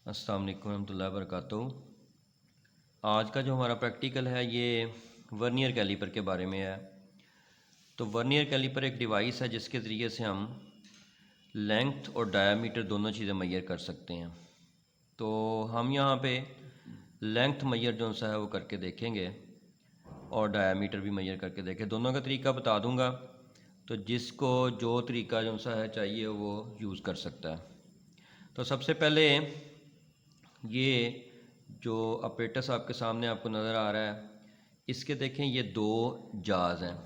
अस्सलाम वालेकुम रहमतुल्लाहि व बरकातुहू। आज का जो हमारा प्रैक्टिकल है ये वर्नियर कैलीपर के बारे में है। तो वर्नियर कैलीपर एक डिवाइस है जिसके ज़रिए से हम लेंथ और डायामीटर दोनों चीज़ें मैयर कर सकते हैं। तो हम यहाँ पे लेंथ मैयर जो सा है वो करके देखेंगे और डायामीटर भी मैयर करके देखें। दोनों का तरीका बता दूँगा, तो जिसको जो तरीका जो सा है चाहिए वो यूज़ कर सकता है। तो सबसे पहले ये जो अपरेटस आपके सामने आपको नज़र आ रहा है, इसके देखें ये दो जाज हैं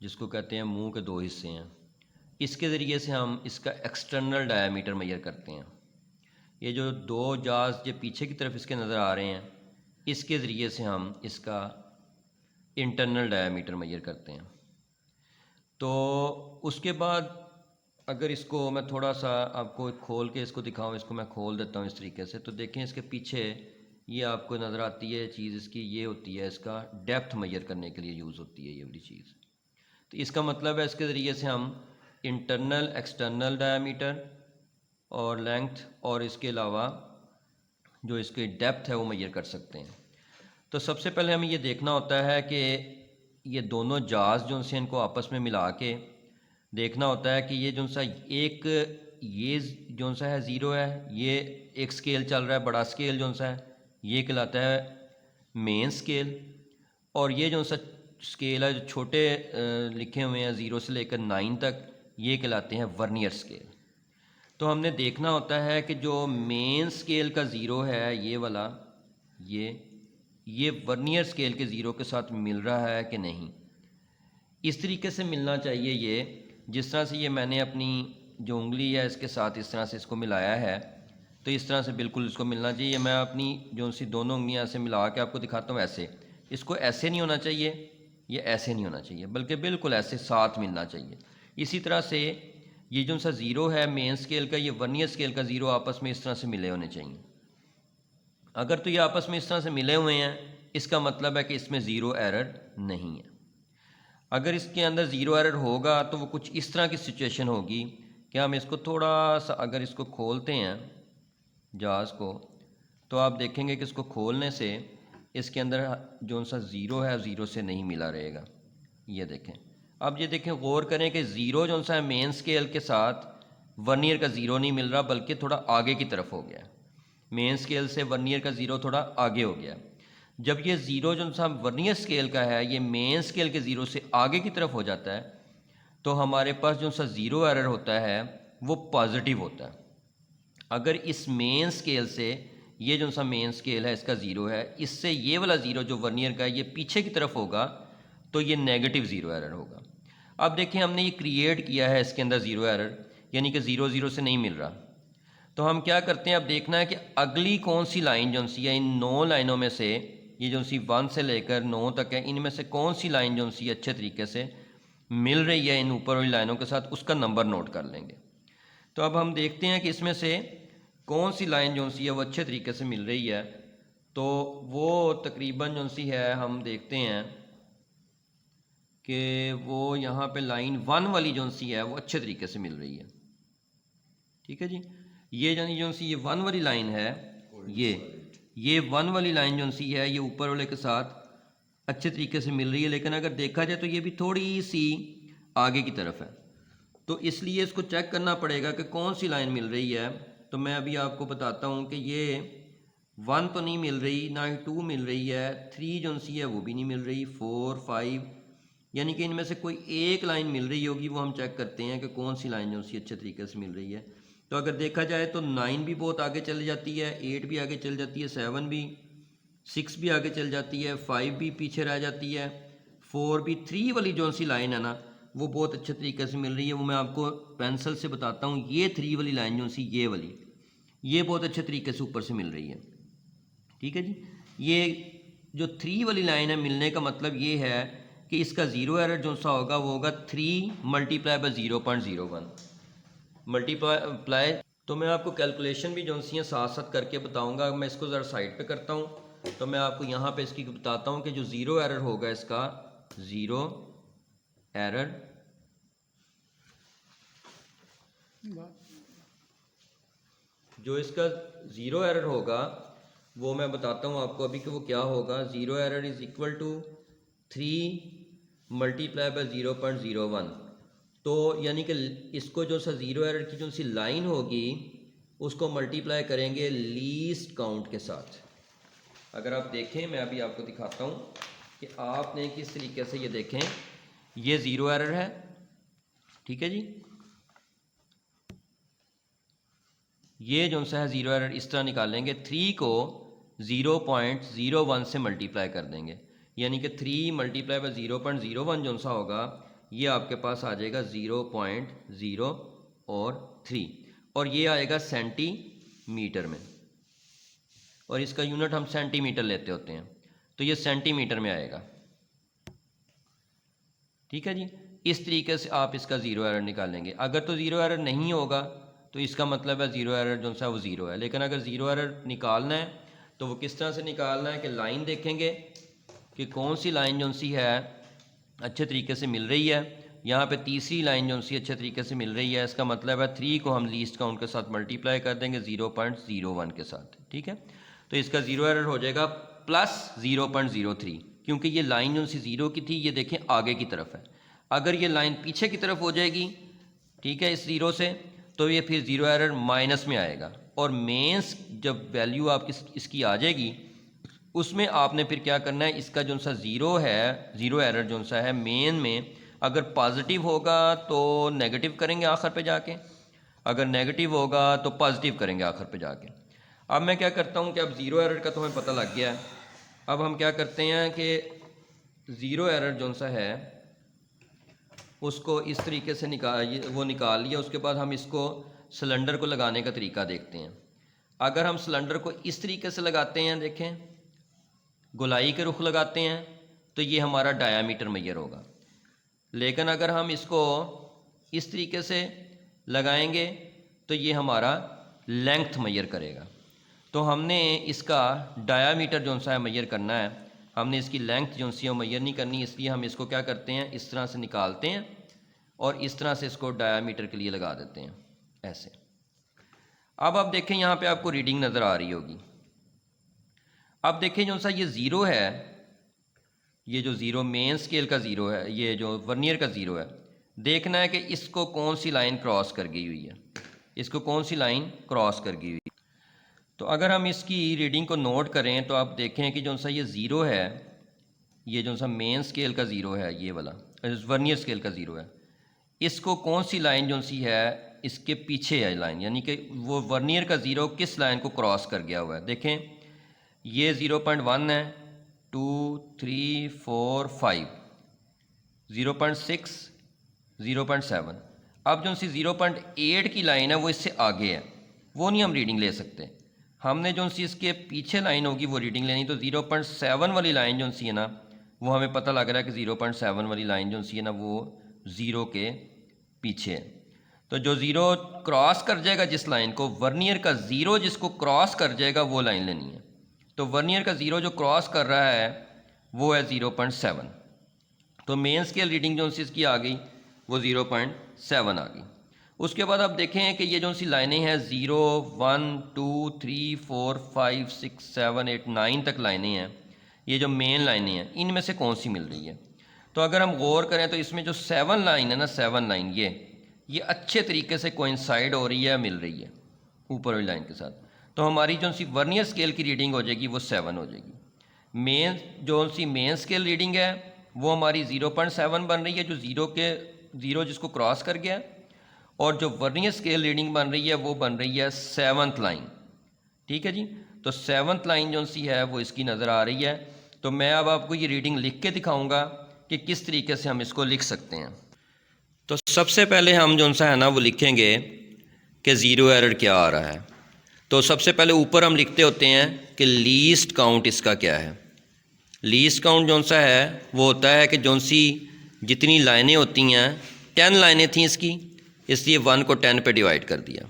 जिसको कहते हैं मुंह के दो हिस्से हैं। इसके ज़रिए से हम इसका एक्सटर्नल डायामीटर मेजर करते हैं। ये जो दो जाज जो पीछे की तरफ इसके नज़र आ रहे हैं, इसके ज़रिए से हम इसका इंटरनल डायामीटर मेजर करते हैं। तो उसके बाद अगर इसको मैं थोड़ा सा आपको खोल के इसको दिखाऊं, इसको मैं खोल देता हूं इस तरीके से, तो देखें इसके पीछे ये आपको नज़र आती है चीज़, इसकी ये होती है, इसका डेप्थ मेजर करने के लिए यूज़ होती है ये वाली चीज़। तो इसका मतलब है इसके ज़रिए से हम इंटरनल एक्सटर्नल डायामीटर और लेंथ और इसके अलावा जो इसकी डेप्थ है वो मेजर कर सकते हैं। तो सबसे पहले हमें ये देखना होता है कि ये दोनों जाज जो से इनको आपस में मिला के देखना होता है कि ये जो सा एक ये जो सा है ज़ीरो है, ये एक स्केल चल रहा है, बड़ा स्केल जो सा है ये कहलाता है मेन स्केल, और ये जो सा स्केल है जो छोटे लिखे हुए हैं 0 से लेकर 9 तक, ये कहलाते हैं वर्नियर स्केल। तो हमने देखना होता है कि जो मेन स्केल का ज़ीरो है ये वाला, ये वर्नियर स्केल के ज़ीरो के साथ मिल रहा है कि नहीं। इस तरीके से मिलना चाहिए ये, जिस तरह से ये मैंने अपनी जो उंगली है इसके साथ इस तरह से इसको मिलाया है, तो इस तरह से बिल्कुल इसको मिलना चाहिए। मैं अपनी जो सी दोनों उंगलियां से मिला के आपको दिखाता हूँ ऐसे। इसको ऐसे नहीं होना चाहिए, ये ऐसे नहीं होना चाहिए, बल्कि बिल्कुल ऐसे साथ मिलना चाहिए। इसी तरह से ये जो सा ज़ीरो है मेन स्केल का, ये वर्नियर स्केल का ज़ीरो आपस में इस तरह से मिले होने चाहिए। अगर तो ये आपस में इस तरह से मिले हुए हैं, इसका मतलब है कि इसमें ज़ीरो एरर नहीं है। अगर इसके अंदर ज़ीरो एरर होगा तो वो कुछ इस तरह की सिचुएशन होगी कि हम इसको थोड़ा सा अगर इसको खोलते हैं जहाज़ को, तो आप देखेंगे कि इसको खोलने से इसके अंदर जो सा ज़ीरो है ज़ीरो से नहीं मिला रहेगा। ये देखें, अब ये देखें, गौर करें कि ज़ीरो जो सा है मेन स्केल के साथ वर्नियर का ज़ीरो नहीं मिल रहा, बल्कि थोड़ा आगे की तरफ हो गया। मेन स्केल से वर्नियर का ज़ीरो थोड़ा आगे हो गया। जब ये ज़ीरो जो सा वर्नियर स्केल का है ये मेन स्केल के ज़ीरो से आगे की तरफ हो जाता है, तो हमारे पास जो सा ज़ीरो एरर होता है वो पॉजिटिव होता है। अगर इस मेन स्केल से ये जो सा मेन स्केल है इसका ज़ीरो है, इससे ये वाला ज़ीरो जो वर्नियर का है ये पीछे की तरफ होगा, तो ये नेगेटिव ज़ीरो एरर होगा। अब देखें, हमने ये क्रिएट किया है इसके अंदर ज़ीरो एरर, यानी कि ज़ीरो ज़ीरो से नहीं मिल रहा। तो हम क्या करते हैं, अब देखना है कि अगली कौन सी लाइन जो सी है इन 9 लाइनों में से, ये जो सी 1 से लेकर 9 तक है, इनमें से कौन सी लाइन जो सी अच्छे तरीके से मिल रही है इन ऊपर वाली लाइनों के साथ, उसका नंबर नोट कर लेंगे। तो अब हम देखते हैं कि इसमें से कौन सी लाइन जो सी है वो अच्छे तरीके से मिल रही है। तो वो तकरीबन जो सी है हम देखते हैं कि वो यहाँ पे लाइन 1 वाली जो सी है वो अच्छे तरीके से मिल रही है। ठीक है जी, ये यानी जो सी ये 1 वाली लाइन है, ये 1 वाली लाइन जो सी है ये ऊपर वाले के साथ अच्छे तरीके से मिल रही है। लेकिन अगर देखा जाए तो ये भी थोड़ी सी आगे की तरफ है, तो इसलिए इसको चेक करना पड़ेगा कि कौन सी लाइन मिल रही है। तो मैं अभी आपको बताता हूँ कि ये 1 तो नहीं मिल रही, ना ही 2 मिल रही है, 3 जो सी है वो भी नहीं मिल रही, 4 5, यानी कि इनमें से कोई एक लाइन मिल रही होगी। वो हम चेक करते हैं कि कौन सी लाइन जो सी अच्छे तरीके से मिल रही है। तो अगर देखा जाए तो 9 भी बहुत आगे चली जाती है, 8 भी आगे चल जाती है, 7 भी, 6 भी आगे चल जाती है, 5 भी पीछे रह जाती है, 4 भी। 3 वाली जो सी लाइन है ना वो बहुत अच्छे तरीके से मिल रही है। वो मैं आपको पेंसिल से बताता हूँ, ये 3 वाली लाइन जो सी ये वाली, ये बहुत अच्छे तरीके से ऊपर से मिल रही है। ठीक है जी, ये जो 3 वाली लाइन है मिलने का मतलब ये है कि इसका ज़ीरो एरर जो सा होगा वो होगा 3 मल्टीप्लाई बाय 0.01 मल्टीप्लाई। तो मैं आपको कैलकुलेशन भी जो सी हैं साथ साथ करके बताऊंगा। मैं इसको ज़रा साइड पे करता हूँ, तो मैं आपको यहाँ पे इसकी बताता हूँ कि जो ज़ीरो एरर होगा इसका, ज़ीरो एरर जो इसका ज़ीरो एरर होगा वो मैं बताता हूँ आपको अभी कि वो क्या होगा। Zero error is equal to 3 multiply by 0.01। तो यानी कि इसको जो सा ज़ीरो एरर की जो सी लाइन होगी उसको मल्टीप्लाई करेंगे लीस्ट काउंट के साथ। अगर आप देखें, मैं अभी आपको दिखाता हूँ कि आपने किस तरीके से ये देखें, ये ज़ीरो एरर है, ठीक है जी। ये जो सा है ज़ीरो एरर इस तरह निकालेंगे, 3 को 0.01 से मल्टीप्लाई कर देंगे, यानी कि 3 मल्टीप्लाई बाय 0.01 जो सा होगा ये आपके पास आ जाएगा 0.0 और 3, और ये आएगा सेंटीमीटर में, और इसका यूनिट हम सेंटीमीटर लेते होते हैं, तो ये सेंटीमीटर में आएगा, ठीक है जी। इस तरीके से आप इसका ज़ीरो एरर निकालेंगे। अगर तो ज़ीरो एरर नहीं होगा तो इसका मतलब है ज़ीरो एरर जो सा वो ज़ीरो है। लेकिन अगर ज़ीरो एरर निकालना है तो वो किस तरह से निकालना है कि लाइन देखेंगे कि कौन सी लाइन जो सी है अच्छे तरीके से मिल रही है। यहाँ पे तीसरी लाइन जो सी अच्छे तरीके से मिल रही है, इसका मतलब है 3 को हम लीस्ट काउंट के साथ मल्टीप्लाई कर देंगे 0.01 के साथ, ठीक है। तो इसका ज़ीरो एरर हो जाएगा प्लस 0.03, क्योंकि ये लाइन जो सी ज़ीरो की थी ये देखें आगे की तरफ है। अगर ये लाइन पीछे की तरफ हो जाएगी, ठीक है, इस ज़ीरो से, तो ये फिर ज़ीरो एरर माइनस में आएगा, और मेंस जब वैल्यू आपकी इसकी आ जाएगी उसमें आपने फिर क्या करना है, इसका जो सा ज़ीरो है, ज़ीरो एरर जो सा है मेन में अगर पॉजिटिव होगा तो नेगेटिव करेंगे आखिर पे जाके, अगर नेगेटिव होगा तो पॉजिटिव करेंगे आखिर पे जाके। अब मैं क्या करता हूँ कि अब ज़ीरो एरर का तो हमें पता लग गया है। अब हम क्या करते हैं कि ज़ीरो एरर जो सा है उसको इस तरीके से निकाल लिया। उसके बाद हम इसको सिलेंडर को लगाने का तरीका देखते हैं। अगर हम सिलेंडर को इस तरीके से लगाते हैं, देखें गोलाई के रुख लगाते हैं, तो ये हमारा डायामीटर मेजर होगा। लेकिन अगर हम इसको इस तरीके से लगाएंगे तो ये हमारा लेंथ मेजर करेगा। तो हमने इसका डायामीटर जो सा है मेजर करना है, हमने इसकी लेंथ जो सी है मेजर नहीं करनी, इसलिए हम इसको क्या करते हैं, इस तरह से निकालते हैं और इस तरह से इसको डायामीटर के लिए लगा देते हैं ऐसे। अब आप देखें यहाँ पे आपको रीडिंग नज़र आ रही होगी। अब देखें जो सा ये ज़ीरो है, ये जो ज़ीरो मेन स्केल का ज़ीरो है, ये जो वर्नियर का ज़ीरो है, देखना है कि इसको कौन सी लाइन क्रॉस कर गई हुई है, इसको कौन सी लाइन क्रॉस कर गई हुई है। तो अगर हम इसकी रीडिंग को नोट करें तो आप देखें कि जो सा ये ज़ीरो है, ये जो सा मेन स्केल का ज़ीरो है, ये वाला वर्नियर स्केल का ज़ीरो है, इसको कौन सी लाइन जो सी है इसके पीछे है लाइन, यानी कि वो वर्नियर का ज़ीरो किस लाइन को क्रॉस कर गया हुआ है। देखें ये 0.1 है, 2, 3, 4, 5, 0.6, 0.7। अब जो सी 0.8 की लाइन है वो इससे आगे है, वो नहीं हम रीडिंग ले सकते। हमने जो सी इसके पीछे लाइन होगी वो रीडिंग लेनी। तो 0.7 वाली लाइन जो सी है ना, वो हमें पता लग रहा है कि 0.7 वाली लाइन जो सी है ना वो ज़ीरो के पीछे है। तो जो ज़ीरो क्रॉस कर जाएगा जिस लाइन को, वर्नियर का ज़ीरो जिसको क्रॉस कर जाएगा वो लाइन लेनी है। तो वर्नियर का ज़ीरो जो क्रॉस कर रहा है वो है 0.7। तो मेन स्केल रीडिंग जो सी इसकी आ गई वो 0.7 आ गई। उसके बाद आप देखें कि ये जो सी लाइनें हैं 0, 1, 2, 3, 4, 5, 6, 7, 8, 9 तक लाइनें हैं, ये जो मेन लाइनें हैं इनमें से कौन सी मिल रही है। तो अगर हम गौर करें तो इसमें जो 7 लाइन है ना, 7 लाइन ये अच्छे तरीके से कोइंसाइड हो रही है, मिल रही है ऊपर वाली लाइन के साथ। तो हमारी जो सी वर्नियर स्केल की रीडिंग हो जाएगी वो 7 हो जाएगी। मेन जो सी मेन स्केल रीडिंग है वो हमारी 0.7 बन रही है, जो ज़ीरो जिसको क्रॉस कर गया, और जो वर्नियर स्केल रीडिंग बन रही है वो बन रही है 7th लाइन, ठीक है जी। तो 7th लाइन जो सी है वो इसकी नज़र आ रही है। तो मैं अब आपको ये रीडिंग लिख के दिखाऊंगा कि किस तरीके से हम इसको लिख सकते हैं। तो सबसे पहले हम जो सा है ना वो लिखेंगे कि ज़ीरो एरर क्या आ रहा है। तो सबसे पहले ऊपर हम लिखते होते हैं कि लीस्ट काउंट इसका क्या है। लीस्ट काउंट जो सा है वो होता है कि जो सी जितनी लाइनें होती हैं, 10 लाइनें थी इसकी, इसलिए 1 को 10 पे डिवाइड कर दिया,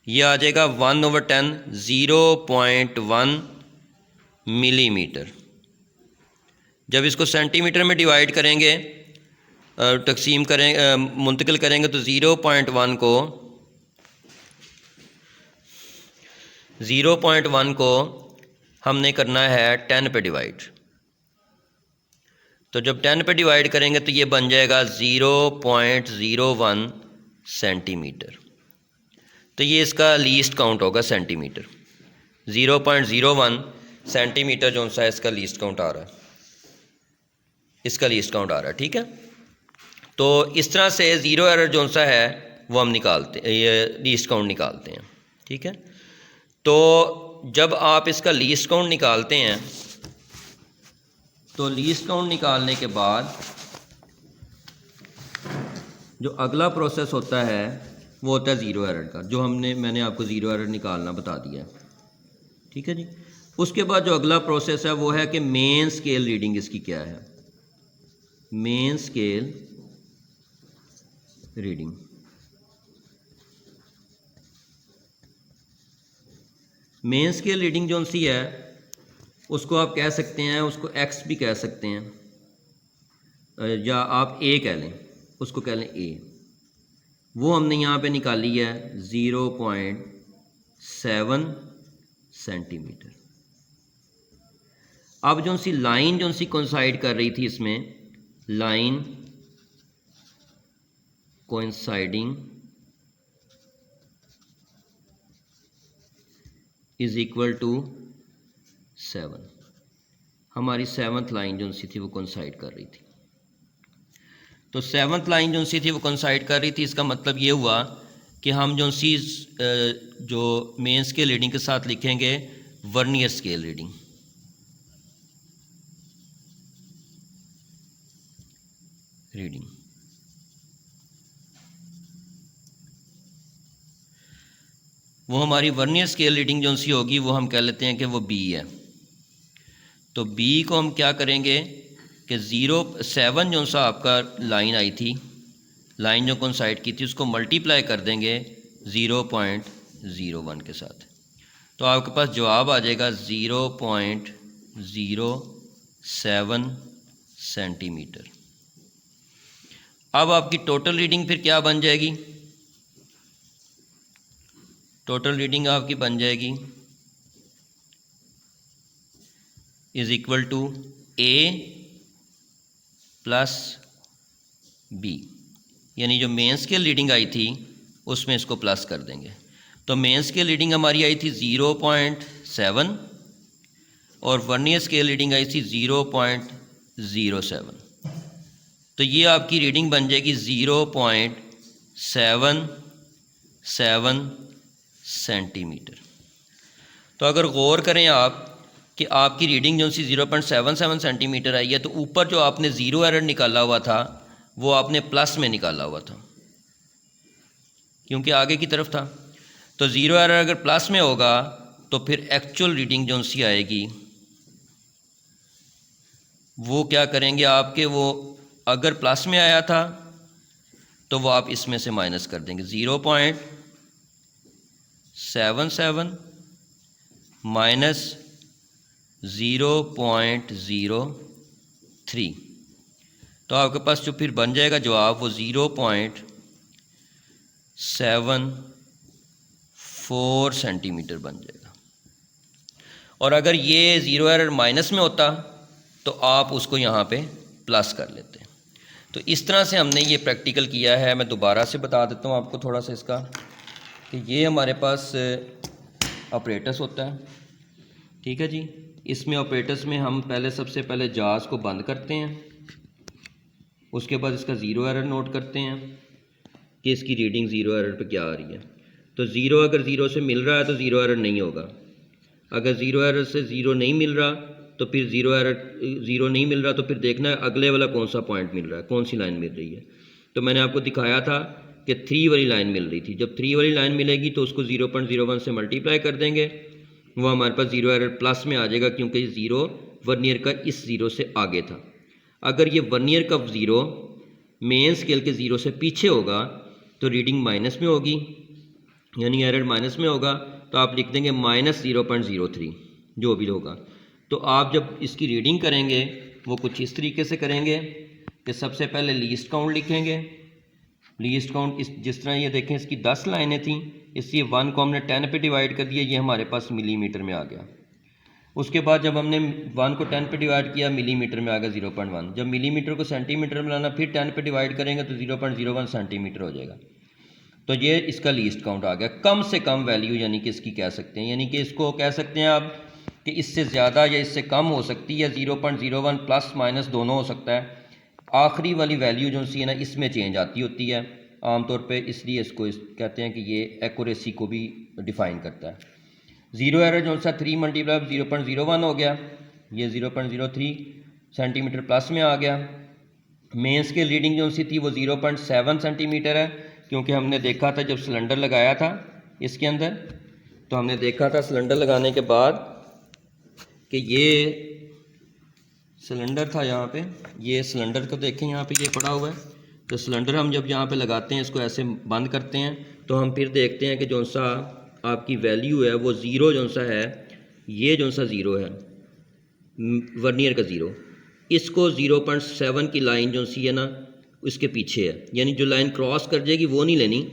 ये आ जाएगा 1/10, 0.1 मिलीमीटर। जब इसको सेंटीमीटर में डिवाइड करेंगे, तकसीम करेंगे, मुंतकिल करेंगे, तो 0.1 को 0.1 को हमने करना है 10 पे डिवाइड। तो जब 10 पे डिवाइड करेंगे तो ये बन जाएगा 0.01 सेंटीमीटर। तो ये इसका लीस्ट काउंट होगा सेंटीमीटर। 0.01 सेंटीमीटर जो सा है इसका लीस्ट काउंट आ रहा है, इसका लीस्ट काउंट आ रहा है। ठीक है, तो इस तरह से ज़ीरो एरर जो सा है वो हम निकालते हैं, ये लीस्ट काउंट निकालते हैं। ठीक है, तो जब आप इसका लीस्ट काउंट निकालते हैं तो लीस्ट काउंट निकालने के बाद जो अगला प्रोसेस होता है वो होता है ज़ीरो एरर का, जो मैंने आपको ज़ीरो एरर निकालना बता दिया है। ठीक है जी, उसके बाद जो अगला प्रोसेस है वो है कि मेन स्केल रीडिंग इसकी क्या है। Main scale reading, main scale reading जो सी है उसको आप कह सकते हैं, उसको एक्स भी कह सकते हैं, या आप ए कह लें, उसको कह लें ए। वो हमने यहाँ पे निकाली है 0.7 सेंटीमीटर। अब जो सी लाइन जो सी कोइंसाइड कर रही थी, इसमें line coinciding is equal to 7। हमारी 7th लाइन जो सी थी वो कोइंसाइड कर रही थी। तो 7th लाइन जो सी थी वो कोइंसाइड कर रही थी, इसका मतलब ये हुआ कि हम जो सी जो मेन स्केल रीडिंग के साथ लिखेंगे वर्नियर स्केल रीडिंग। वो हमारी वर्नियर स्केल रीडिंग जो सी होगी वो हम कह लेते हैं कि वो बी है। तो बी को हम क्या करेंगे कि 0.7 जो सा आपका लाइन आई थी, लाइन जो कोइंसाइड की थी, उसको मल्टीप्लाई कर देंगे 0.01 के साथ। तो आपके पास जवाब आ जाएगा 0.07 सेंटीमीटर। अब आपकी टोटल रीडिंग फिर क्या बन जाएगी? टोटल रीडिंग आपकी बन जाएगी is equal to A plus B, यानी जो मेन स्केल रीडिंग आई थी उसमें इसको प्लस कर देंगे। तो मेन स्केल रीडिंग हमारी आई थी 0.7 और वर्नियर स्केल रीडिंग आई थी 0.07। तो ये आपकी रीडिंग बन जाएगी 0.77 सेंटीमीटर। तो अगर गौर करें आप कि आपकी रीडिंग जो सी 0.77 सेंटीमीटर आई है, तो ऊपर जो आपने ज़ीरो एरर निकाला हुआ था वो आपने प्लस में निकाला हुआ था, क्योंकि आगे की तरफ था। तो ज़ीरो एरर अगर प्लस में होगा तो फिर एक्चुअल रीडिंग जो सी आएगी वो क्या करेंगे आपके, वो अगर प्लस में आया था तो वो आप इसमें से माइनस कर देंगे। 0.77 माइनस 0.03, तो आपके पास जो फिर बन जाएगा जवाब वो 0.74 सेंटीमीटर बन जाएगा। और अगर ये ज़ीरो एरर माइनस में होता तो आप उसको यहाँ पे प्लस कर लेते। तो इस तरह से हमने ये प्रैक्टिकल किया है। मैं दोबारा से बता देता हूँ आपको थोड़ा सा इसका, कि ये हमारे पास ऑपरेटर्स होता है। ठीक है जी, इसमें ऑपरेटर्स में हम सबसे पहले जाज को बंद करते हैं, उसके बाद इसका ज़ीरो एरर नोट करते हैं कि इसकी रीडिंग ज़ीरो एरर पे क्या आ रही है। तो ज़ीरो अगर ज़ीरो से मिल रहा है तो ज़ीरो एरर नहीं होगा, अगर ज़ीरो एरर से ज़ीरो नहीं मिल रहा तो फिर ज़ीरो नहीं मिल रहा तो फिर देखना है अगले वाला कौन सा पॉइंट मिल रहा है, कौन सी लाइन मिल रही है। तो मैंने आपको दिखाया था कि 3 वाली लाइन मिल रही थी। जब 3 वाली लाइन मिलेगी तो उसको 0.01 से मल्टीप्लाई कर देंगे, वो हमारे पास ज़ीरो एरर प्लस में आ जाएगा, क्योंकि ज़ीरो वर्नियर का इस ज़ीरो से आगे था। अगर ये वर्नियर का ज़ीरो मेन स्केल के ज़ीरो से पीछे होगा तो रीडिंग माइनस में होगी, यानी एरर माइनस में होगा। तो आप लिख देंगे माइनस 0.03 जो भी होगा। तो आप जब इसकी रीडिंग करेंगे वो कुछ इस तरीके से करेंगे कि सबसे पहले लीस्ट काउंट लिखेंगे, लीस्ट काउंट इस जिस तरह ये देखें इसकी 10 लाइनें थी, इसलिए 1 को हमने 10 पे डिवाइड कर दिया, ये हमारे पास मिलीमीटर में आ गया। उसके बाद जब हमने 1 को 10 पे डिवाइड किया मिलीमीटर में आ गया 0.1। जब मिलीमीटर को सेंटीमीटर में लाना फिर 10 पे डिवाइड करेंगे तो 0.01 सेंटीमीटर हो जाएगा। तो ये इसका लीस्ट काउंट आ गया। कम से कम वैल्यू यानी कि इसकी कह सकते हैं, यानी कि इसको कह सकते हैं आप कि इससे ज़्यादा या इससे कम हो सकती है, 0.01 प्लस माइनस दोनों हो सकता है। आखिरी वाली वैल्यू जो सी है ना इसमें चेंज आती होती है आमतौर पे, इसलिए इसको कहते हैं कि ये एक्यूरेसी को भी डिफ़ाइन करता है। ज़ीरो एरर जो सा 3 मल्टीप्लाई 0.01 हो गया, ये 0.03 सेंटीमीटर प्लस में आ गया। मेन स्केल रीडिंग जो सी थी वो 0.7 सेंटीमीटर है, क्योंकि हमने देखा था जब सिलेंडर लगाया था इसके अंदर, तो हमने देखा था सिलेंडर लगाने के बाद कि ये सिलेंडर था यहाँ पे, ये सिलेंडर को देखें यहाँ पे ये पड़ा हुआ है। तो सिलेंडर हम जब यहाँ पे लगाते हैं, इसको ऐसे बंद करते हैं, तो हम फिर देखते हैं कि जो सा आपकी वैल्यू है वो ज़ीरो जो सा है, ये जो सा ज़ीरो है वर्नियर का ज़ीरो, इसको 0.7 की लाइन जो सी है ना उसके पीछे है, यानी जो लाइन क्रॉस कर जाएगी वो नहीं लेनी,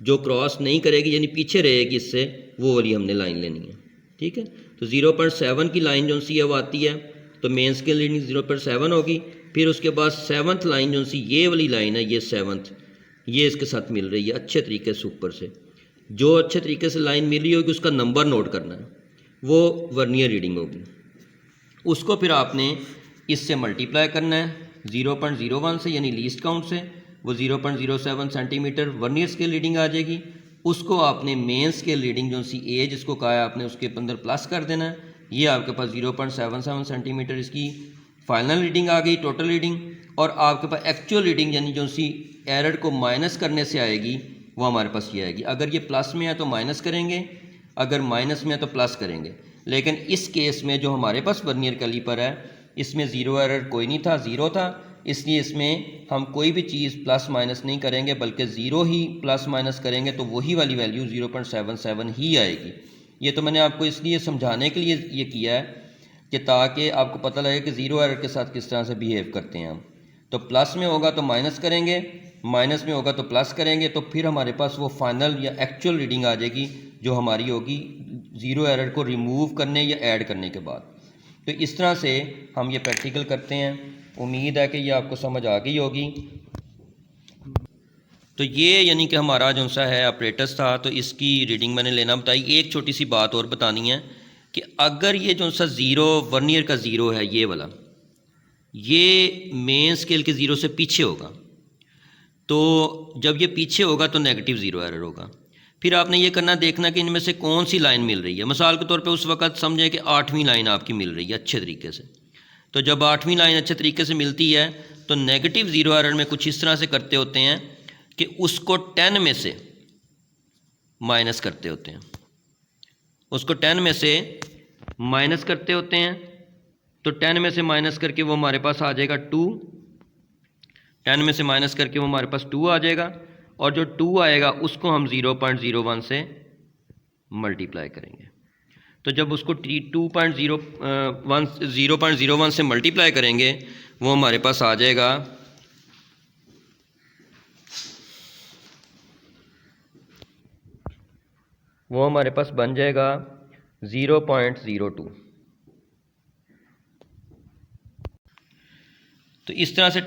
जो क्रॉस नहीं करेगी यानी पीछे रहेगी इससे, वो वाली हमने लाइन लेनी है। ठीक है, तो 0.7 की लाइन जो सी है वो आती है, तो मेन स्केल रीडिंग 0.7 होगी। फिर उसके बाद 7th लाइन जो सी ये वाली लाइन है, ये 7th, ये इसके साथ मिल रही है अच्छे तरीके से ऊपर से। जो अच्छे तरीके से लाइन मिल रही होगी उसका नंबर नोट करना है, वो वर्नियर रीडिंग होगी। उसको फिर आपने इससे मल्टीप्लाई करना है 0.01 से, यानी लीस्ट काउंट से, वो 0.07 सेंटीमीटर वर्नियर स्केल रीडिंग आ जाएगी। उसको आपने मेन स्केल रीडिंग जो सी ए जिसको कहा है आपने उसके अंदर प्लस कर देना है, ये आपके पास 0.77 सेंटीमीटर इसकी फाइनल रीडिंग आ गई, टोटल रीडिंग। और आपके पास एक्चुअल रीडिंग यानी जो सी एरर को माइनस करने से आएगी वो हमारे पास ये आएगी। अगर ये प्लस में है तो माइनस करेंगे, अगर माइनस में है तो प्लस करेंगे। लेकिन इस केस में जो हमारे पास वर्नियर कैलीपर है इसमें ज़ीरो एरर कोई नहीं था, ज़ीरो था, इसलिए इसमें हम कोई भी चीज़ प्लस माइनस नहीं करेंगे बल्कि ज़ीरो ही प्लस माइनस करेंगे, तो वही वाली वैल्यू 0.77 ही आएगी। ये तो मैंने आपको इसलिए समझाने के लिए ये किया है कि ताकि आपको पता लगे कि ज़ीरो एरर के साथ किस तरह से बिहेव करते हैं हम। तो प्लस में होगा तो माइनस करेंगे, माइनस में होगा तो प्लस करेंगे, तो फिर हमारे पास वो फाइनल या एक्चुअल रीडिंग आ जाएगी जो हमारी होगी ज़ीरो एरर को रिमूव करने या ऐड करने के बाद। तो इस तरह से हम ये प्रैक्टिकल करते हैं। उम्मीद है कि ये आपको समझ आ गई होगी। तो ये यानी कि हमारा जो सा है ऑपरेटर्स था, तो इसकी रीडिंग मैंने लेना बताई। एक छोटी सी बात और बतानी है कि अगर ये जो सा ज़ीरो वर्नियर का ज़ीरो है ये वाला, ये मेन स्केल के ज़ीरो से पीछे होगा, तो जब ये पीछे होगा तो नेगेटिव ज़ीरो एरर होगा। फिर आपने ये करना देखना कि इनमें से कौन सी लाइन मिल रही है। मिसाल के तौर पे उस वक़्त समझें कि 8वीं लाइन आपकी मिल रही है अच्छे तरीके से, तो जब 8वीं लाइन अच्छे तरीके से मिलती है तो नेगेटिव ज़ीरो एरर में कुछ इस तरह से करते होते हैं कि उसको 10 में से माइनस करते होते हैं, उसको 10 में से माइनस करते होते हैं। तो 10 में से माइनस करके वो हमारे पास आ जाएगा 2, 10 में से माइनस करके वो हमारे पास 2 आ जाएगा, और जो 2 आएगा उसको हम 0.01 से मल्टीप्लाई करेंगे। तो जब उसको 0.01 से मल्टीप्लाई करेंगे वो हमारे पास आ जाएगा, वो हमारे पास बन जाएगा 0.02। तो इस तरह से